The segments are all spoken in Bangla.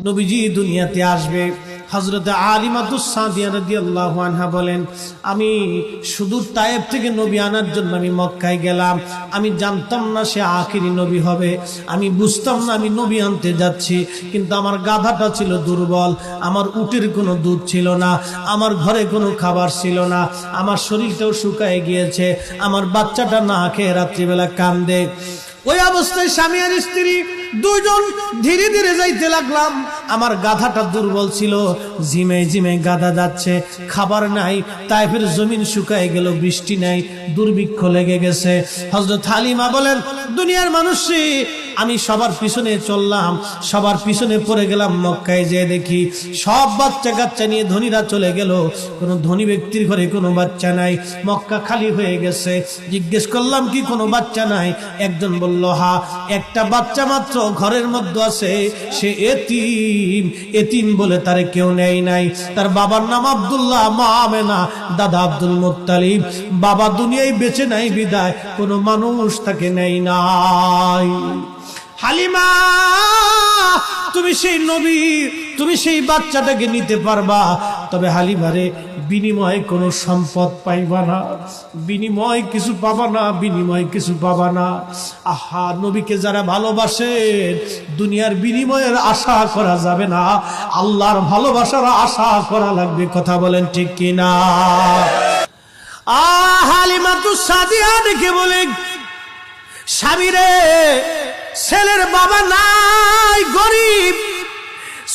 নবীজি দুনিয়াতে আসবে। হযরত আলিমাতুস সাদিয়া রাদিয়াল্লাহু আনহা বলেন, আমি সুদূর তায়েফ থেকে নবী আনার জন্য আমি মক্কায় গেলাম। আমি জানতাম না সে আখিরি নবী হবে, আমি বুঝতাম না আমি নবী আনতে যাচ্ছি। কিন্তু আমার গাধাটা ছিল দুর্বল, আমার উটের কোনো দুধ ছিল না, আমার ঘরে কোনো খাবার ছিল না, আমার শরীরটাও শুকায় গিয়েছে, আমার বাচ্চাটা না খেয়ে রাত্রিবেলা কান্দে। ওই অবস্থায় স্বামী আর স্ত্রী দুইজন ধীরে ধীরে যাইতে লাগলাম। আমার গাধাটা দুর্বল ছিল, ঝিমে ঝিমে গাধা যাচ্ছে, খাবার নাই, তায়েফের জমিন শুকায় গেল, বৃষ্টি নাই, দুর্ভিক্ষ লেগে গেছে। হযরত হালিমা বলেন, দুনিয়ার মানুষে আমি সবার পিছনে চললাম, সবার পিছনে পড়ে গেলাম। মক্কায় যেয়ে দেখি সব বাচ্চা কাচ্চা নিয়ে ধনীরা চলে গেল, কোনো ধনী ব্যক্তির ঘরে কোনো বাচ্চা নাই, মক্কা খালি হয়ে গেছে। জিজ্ঞেস করলাম কি কোনো বাচ্চা নাই? একজন বলল, হ্যাঁ, একটা বাচ্চা মাত্র ঘরের মধ্যে আছে, সে এতিম। এতিম বলে তারে কেউ নেয় নাই। তার বাবার নাম আব্দুল্লাহ, মা আমেনা, দাদা আব্দুল মুত্তালিব। বাবা দুনিয়ায় বেঁচে নাই বিদায় কোনো মানুষ তাকে নেয় নাই। হালিমা, তুমি সেই নবী, তুমি সেই বাচ্চাটাকে নিতে পারবা, তবে হালিমারে বিনিময়ে কোনো সম্পদ পাইবা না, বিনিময় কিছু পাবা না, বিনিময় কিছু পাবা না। আহা, নবীকে যারা ভালোবাসেন দুনিয়ার বিনিময়ের আশা করা যাবে না, আল্লাহর ভালোবাসার আশা করা লাগবে। কথা বলেন ঠিক কিনা? হালিমাতুস সাদিয়া দেখে বলে, স্বামীরে, ছেলের বাবা নাই, গরিব,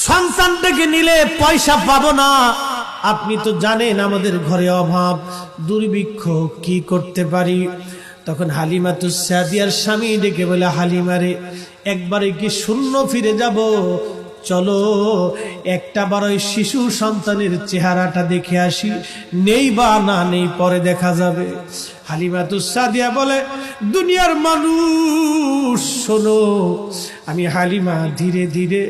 সন্তানটাকে নিলে পয়সা পাবো না। আপনি তো জানেন আমাদের ঘরে অভাব, দুর্ভিক্ষ, কি করতে পারি? তখন হালিমাতুস সাদিয়ার স্বামী ডেকে বলে, হালিমারে, একবারে কি শূন্য ফিরে যাব? চলো একটা বার ওই শিশু সন্তানের চেহারাটা দেখে আসি, নেই বা না নেই পরে দেখা যাবে। হালিমাতুস সাদিয়া বলে, দুনিয়ার মানুষ শোনো। আমি হালিমা ধীরে ধীরে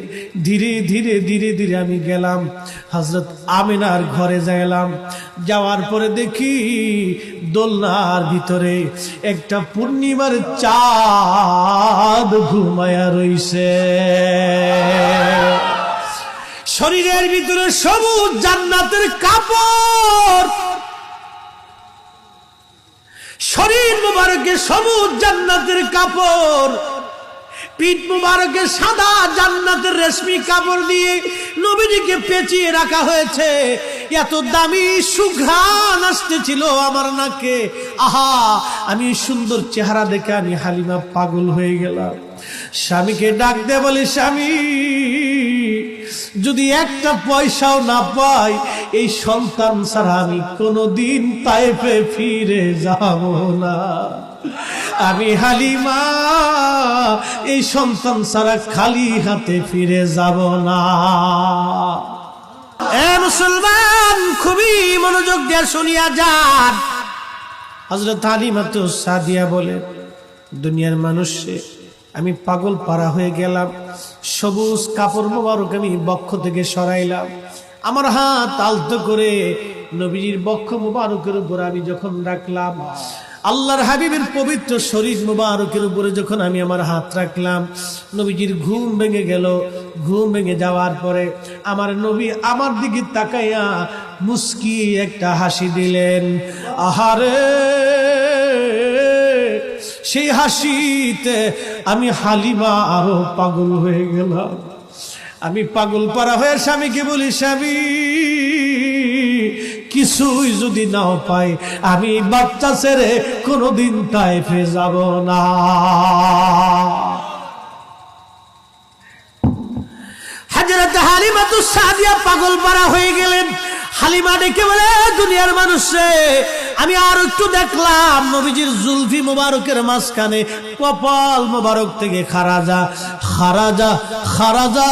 ধীরে ধীরে ধীরে ধীরে আমি গেলাম, হযরত আমিনার ঘরে গেলাম। যাওয়ার পরে দেখি দোলনার ভিতরে একটা পূর্ণিমার চাঁদ ঘুমায়া রইছে। শরীরের ভিতরে সবুজ জান্নাতের কাপড়, শরীর মুবারকে সবুজ জান্নাতের কাপড়, পিঠ মুবারকে সাদা জান্নাতের রেশমি কাপড় দিয়ে নবীজিকে পেঁচিয়ে রাখা হয়েছে। এত দামি সুঘ্রাণ আসতেছিল আমার নাকে। আহা, আমি সুন্দর চেহারা দেখে আমি হালিমা পাগল হয়ে গেলাম। স্বামীকে ডাক দে বলি, স্বামী, যদি একটা পয়সাও না পাই, এই সন্তান ছাড়া আমি কোনোদিন তায়েফে ফিরে যাব না। আমি হালিমা এই সন্তান ছাড়া খালি হাতে ফিরে যাব না। এ মুসলমান, খুবই মনোযোগ দিয়ে শুনিয়া যান। হযরত হালিমাতুস সাদিয়া বলে, দুনিয়ার মানুষে আমি পাগল পারা হয়ে গেলাম। সবুজ কাপড় মোবারক আমি বক্ষ থেকে সরাইলাম, আমার হাত আলতো করে নবীজির বক্ষ মোবারকের উপর আমি যখন রাখলাম, আল্লাহর হাবিবের পবিত্র শরীর মুবারকের উপরে যখন আমি আমার হাত রাখলাম, নবীজির ঘুম ভেঙে গেল। ঘুম ভেঙে যাওয়ার পরে আমার নবী আমার দিকে তাকাইয়া মুস্কি একটা হাসি দিলেন। আহারে, সেই হাসিতে আমি হালিমা আরো পাগল হয়ে গেলাম। আমি পাগল পারা হয়ে স্বামীকে বলি, স্বামী, কিছুই যদি নাও পাই, আমি বাচ্চা ছেড়ে কোনোদিন তায়েফে যাব না। হযরত হালিমাতুস সাদিয়া পাগল পারা হয়ে গেলেন। হালিমা ডেকে বলে, দুনিয়ার মানুষে, আমি আর একটু দেখলাম নবীজির জুলফি মুবারকের মাঝখানে কপাল মুবারক থেকে খারাজা খারাজা খারাজা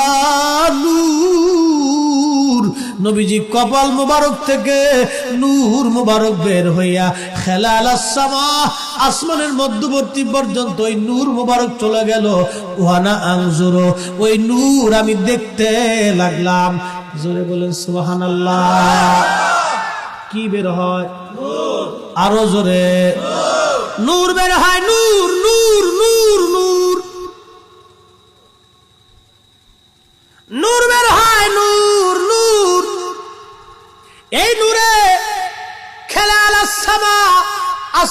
নূর। নবীজি কপাল মুবারক থেকে নূর মুবারক বের হইয়া খেলালাস সামা, আসমানের মধ্যবর্তী পর্যন্ত ওই নূর মুবারক চলে গেল। ওয়ানা আনজুরু, ওই নূর আমি দেখতে লাগলাম। জোরে বলেন সুবহানাল্লাহ। কি বের হয়? আরো জোরে, নূর বের হয়, নূর নূর নূর নূর। নূর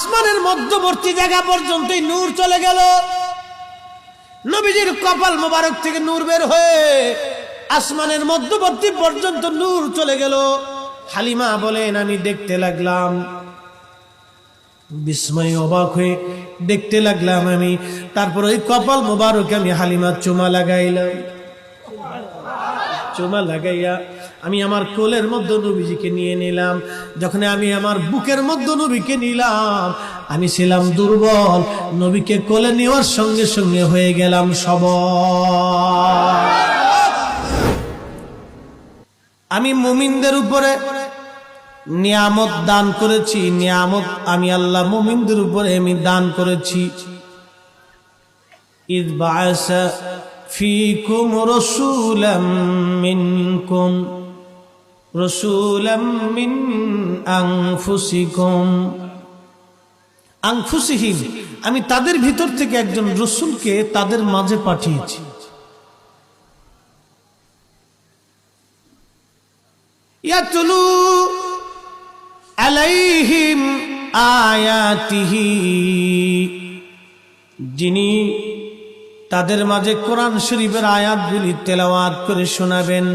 আসমানের মধ্যবর্তী জায়গা পর্যন্তই নূর চলে গেল। নবীজির কপাল মোবারক থেকে নূর বের হয়ে আসমানের মধ্যবর্তী পর্যন্ত নূর চলে গেল। হালিমা বলেন আমি দেখতে লাগলাম, বিস্ময়ে অবাক হয়ে দেখতে লাগলাম আমি। তারপর ওই কপাল মোবারক আমি হালিমা চুমা লাগাইলাম। চুমা লাগাইয়া আমি আমার কোলের মধ্যে নবীজিকে নিয়ে নিলাম। যখন আমি আমার বুকের মধ্যে নবীকে নিলাম, আমি ছিলাম দুর্বল, নবীকে কোলে নেওয়ার সঙ্গে সঙ্গে হয়ে গেলাম সবল। আমি মুমিনদের উপরে নিয়ামত দান করেছি, নিয়ামত আমি আল্লাহ মুমিনদের উপরে আমি দান করেছি। ইয বা'আসা ফীকুম রাসূলাম মিনকুম রাসূলাম মিন আনফুসিকুম আনফুসিহিম, আমি তাদের ভিতর থেকে একজন রাসূলকে তাদের মাঝে পাঠিয়েছি। ইয়াতলু আলাইহিম আয়াতিহি, যিনি তাদের মাঝে কোরআন শরীফের আয়াতগুলি তেলাওয়াত করে শোনাবেন।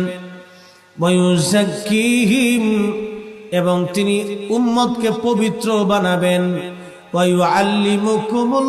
ওয়ায়ুযাক্কিহিম, এবং তিনি উম্মতকে পবিত্র বানাবেন। ওয়ায়ুআল্লিমুকুমুল